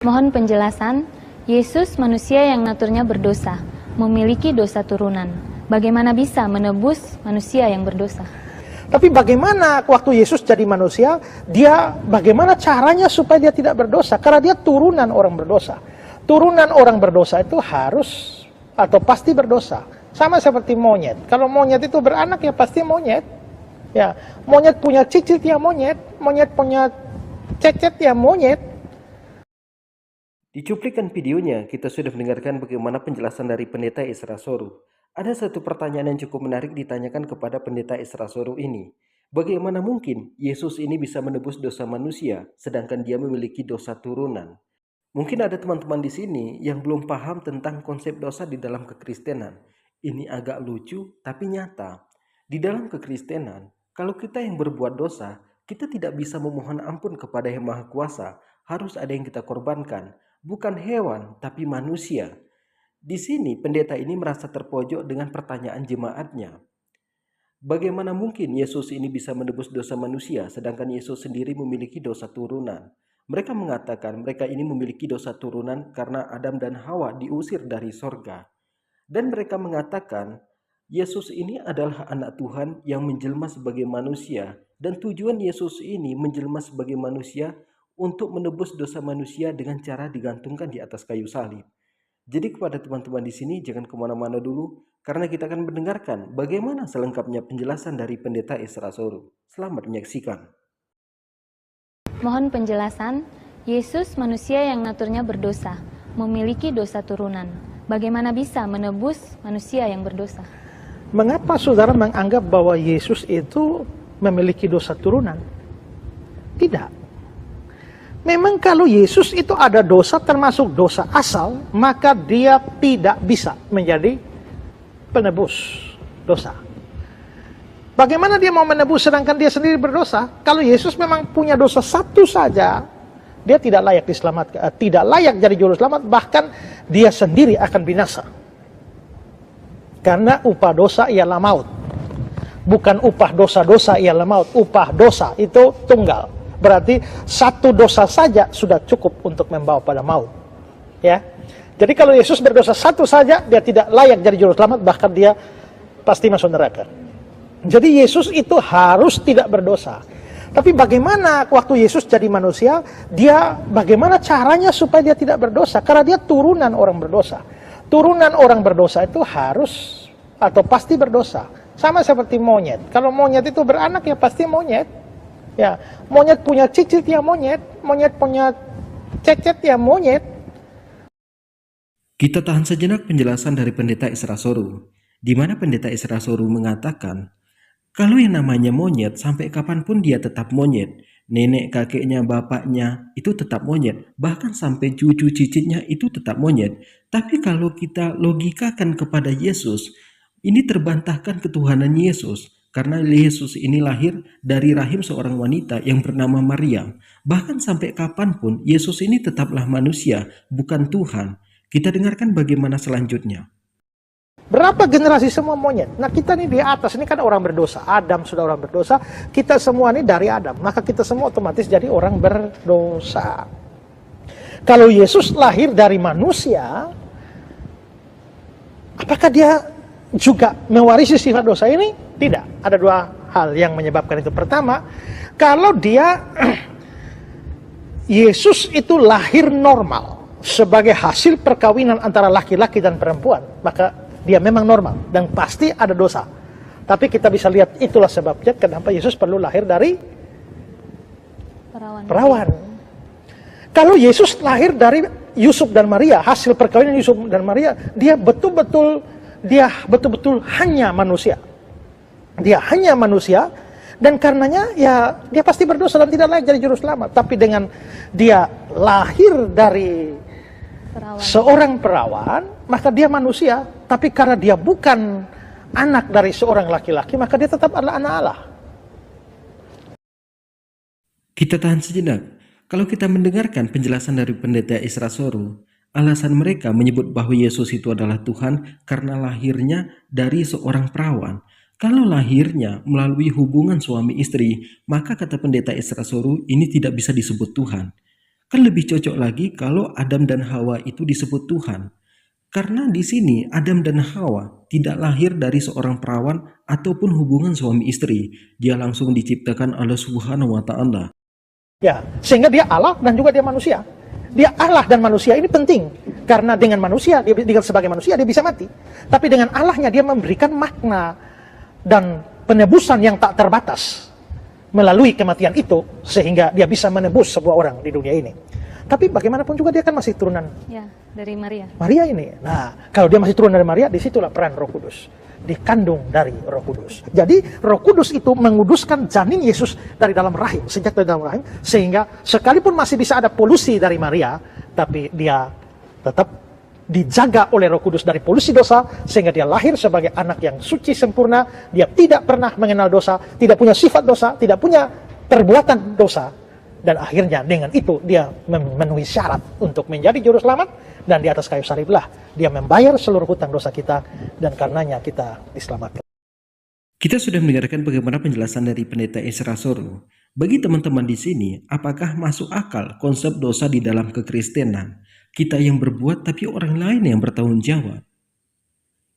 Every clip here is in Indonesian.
Mohon penjelasan, Yesus manusia yang naturnya berdosa, memiliki dosa turunan. Bagaimana bisa menebus manusia yang berdosa? Tapi bagaimana waktu Yesus jadi manusia, bagaimana caranya supaya dia tidak berdosa? Karena dia turunan orang berdosa. Turunan orang berdosa itu harus atau pasti berdosa. Sama seperti monyet. Kalau monyet itu beranak ya pasti monyet. Ya, monyet punya cicit ya monyet. Monyet punya cecet ya monyet. Di cuplikan videonya, kita sudah mendengarkan bagaimana penjelasan dari Pendeta Ezra Soru. Ada satu pertanyaan yang cukup menarik ditanyakan kepada Pendeta Ezra Soru ini. Bagaimana mungkin Yesus ini bisa menebus dosa manusia, sedangkan dia memiliki dosa turunan? Mungkin ada teman-teman di sini yang belum paham tentang konsep dosa di dalam kekristenan. Ini agak lucu, tapi nyata. Di dalam kekristenan, kalau kita yang berbuat dosa, kita tidak bisa memohon ampun kepada Yang Maha Kuasa. Harus ada yang kita korbankan. Bukan hewan, tapi manusia. Di sini pendeta ini merasa terpojok dengan pertanyaan jemaatnya. Bagaimana mungkin Yesus ini bisa menebus dosa manusia, sedangkan Yesus sendiri memiliki dosa turunan? Mereka mengatakan mereka ini memiliki dosa turunan karena Adam dan Hawa diusir dari sorga. Dan mereka mengatakan Yesus ini adalah anak Tuhan yang menjelma sebagai manusia. Dan tujuan Yesus ini menjelma sebagai manusia untuk menebus dosa manusia dengan cara digantungkan di atas kayu salib. Jadi kepada teman-teman di sini jangan kemana-mana dulu, karena kita akan mendengarkan bagaimana selengkapnya penjelasan dari Pendeta Ezra Soru. Selamat menyaksikan. Mohon penjelasan, Yesus manusia yang naturnya berdosa, memiliki dosa turunan. Bagaimana bisa menebus manusia yang berdosa? Mengapa saudara menganggap bahwa Yesus itu memiliki dosa turunan? Tidak. Memang kalau Yesus itu ada dosa termasuk dosa asal, maka dia tidak bisa menjadi penebus dosa. Bagaimana dia mau menebus sedangkan dia sendiri berdosa? Kalau Yesus memang punya dosa satu saja, dia tidak layak diselamatkan, tidak layak jadi juru selamat, bahkan dia sendiri akan binasa. Karena upah dosa ialah maut. Bukan upah dosa-dosa ialah maut, upah dosa itu tunggal. Berarti satu dosa saja sudah cukup untuk membawa pada maut. Ya. Jadi kalau Yesus berdosa satu saja, dia tidak layak jadi juru selamat, bahkan dia pasti masuk neraka. Jadi Yesus itu harus tidak berdosa. Tapi bagaimana waktu Yesus jadi manusia, bagaimana caranya supaya dia tidak berdosa? Karena dia turunan orang berdosa. Turunan orang berdosa itu harus atau pasti berdosa. Sama seperti monyet. Kalau monyet itu beranak ya pasti monyet. Ya, monyet punya cicit ya monyet punya cecet ya monyet. Kita tahan sejenak penjelasan dari Pendeta Ezra Soru, di mana Pendeta Ezra Soru mengatakan, kalau yang namanya monyet sampai kapanpun dia tetap monyet, nenek kakeknya bapaknya itu tetap monyet, bahkan sampai cucu cicitnya itu tetap monyet. Tapi kalau kita logikakan kepada Yesus, ini terbantahkan ketuhanan Yesus. Karena Yesus ini lahir dari rahim seorang wanita yang bernama Maria. Bahkan sampai kapanpun Yesus ini tetaplah manusia, bukan Tuhan. Kita dengarkan bagaimana selanjutnya. Berapa generasi semua monyet? Nah kita nih di atas, ini kan orang berdosa. Adam sudah orang berdosa, kita semua ini dari Adam. Maka kita semua otomatis jadi orang berdosa. Kalau Yesus lahir dari manusia, apakah dia juga mewarisi sifat dosa ini? Tidak. Ada dua hal yang menyebabkan itu. Pertama, kalau Yesus itu lahir normal sebagai hasil perkawinan antara laki-laki dan perempuan, maka dia memang normal dan pasti ada dosa. Tapi kita bisa lihat itulah sebabnya kenapa Yesus perlu lahir dari perawan. Kalau Yesus lahir dari Yusuf dan Maria, hasil perkawinan Yusuf dan Maria, dia betul-betul hanya manusia. Dia hanya manusia, dan karenanya ya dia pasti berdosa dan tidak layak jadi juru selamat. Tapi dengan dia lahir dari seorang perawan, maka dia manusia. Tapi karena dia bukan anak dari seorang laki-laki, maka dia tetap adalah anak Allah. Kita tahan sejenak. Kalau kita mendengarkan penjelasan dari Pendeta Ezra Soru, alasan mereka menyebut bahwa Yesus itu adalah Tuhan karena lahirnya dari seorang perawan. Kalau lahirnya melalui hubungan suami istri, maka kata Pendeta Ezra Soru ini tidak bisa disebut Tuhan. Kan lebih cocok lagi kalau Adam dan Hawa itu disebut Tuhan. Karena di sini Adam dan Hawa tidak lahir dari seorang perawan ataupun hubungan suami istri. Dia langsung diciptakan oleh Subhanahu wa Ta'ala. Ya, sehingga dia Allah dan juga dia manusia. Dia Allah dan manusia ini penting. Karena dengan manusia, dia sebagai manusia dia bisa mati. Tapi dengan Allahnya dia memberikan makna dan penebusan yang tak terbatas melalui kematian itu, sehingga dia bisa menebus sebuah orang di dunia ini. Tapi bagaimanapun juga dia kan masih turunan Ya, dari Maria. Maria ini. Nah, kalau dia masih turunan dari Maria, disitulah peran Roh Kudus. Dikandung dari Roh Kudus. Jadi Roh Kudus itu menguduskan janin Yesus dari dalam rahim, sejak dari dalam rahim, sehingga sekalipun masih bisa ada polusi dari Maria, tapi dia tetap dijaga oleh Roh Kudus dari polusi dosa, sehingga dia lahir sebagai anak yang suci sempurna. Dia tidak pernah mengenal dosa, tidak punya sifat dosa, tidak punya perbuatan dosa. Dan akhirnya dengan itu dia memenuhi syarat untuk menjadi juru selamat, dan di atas kayu saliblah dia membayar seluruh hutang dosa kita, dan karenanya kita diselamatkan. Kita sudah mendengarkan bagaimana penjelasan dari Pendeta Ezra Soru. Bagi teman-teman di sini, apakah masuk akal konsep dosa di dalam kekristenan? Kita yang berbuat tapi orang lain yang bertanggung jawab.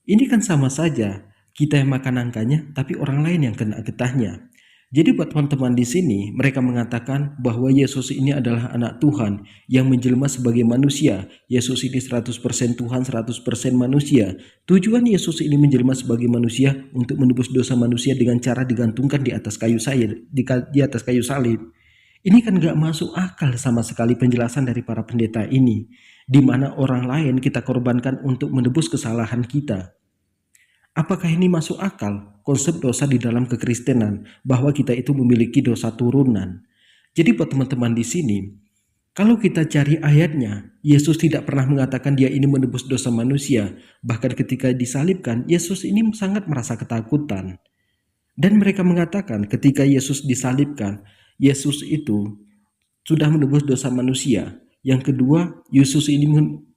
Ini kan sama saja, kita yang makan angkanya tapi orang lain yang kena getahnya. Jadi buat teman-teman di sini, mereka mengatakan bahwa Yesus ini adalah anak Tuhan yang menjelma sebagai manusia. Yesus ini 100% Tuhan, 100% manusia. Tujuan Yesus ini menjelma sebagai manusia untuk menebus dosa manusia dengan cara digantungkan di atas kayu salib. Ini kan gak masuk akal sama sekali penjelasan dari para pendeta ini, di mana orang lain kita korbankan untuk menebus kesalahan kita. Apakah ini masuk akal konsep dosa di dalam kekristenan, bahwa kita itu memiliki dosa turunan? Jadi buat teman-teman di sini, kalau kita cari ayatnya, Yesus tidak pernah mengatakan dia ini menebus dosa manusia. Bahkan ketika disalibkan, Yesus ini sangat merasa ketakutan. Dan mereka mengatakan ketika Yesus disalibkan, Yesus itu sudah menebus dosa manusia. Yang kedua, Yesus ini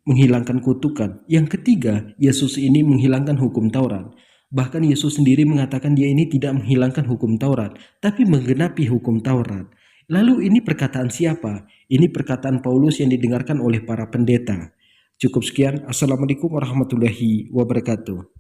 menghilangkan kutukan. Yang ketiga, Yesus ini menghilangkan hukum Taurat. Bahkan Yesus sendiri mengatakan dia ini tidak menghilangkan hukum Taurat, tapi menggenapi hukum Taurat. Lalu ini perkataan siapa? Ini perkataan Paulus yang didengarkan oleh para pendeta. Cukup sekian. Assalamualaikum warahmatullahi wabarakatuh.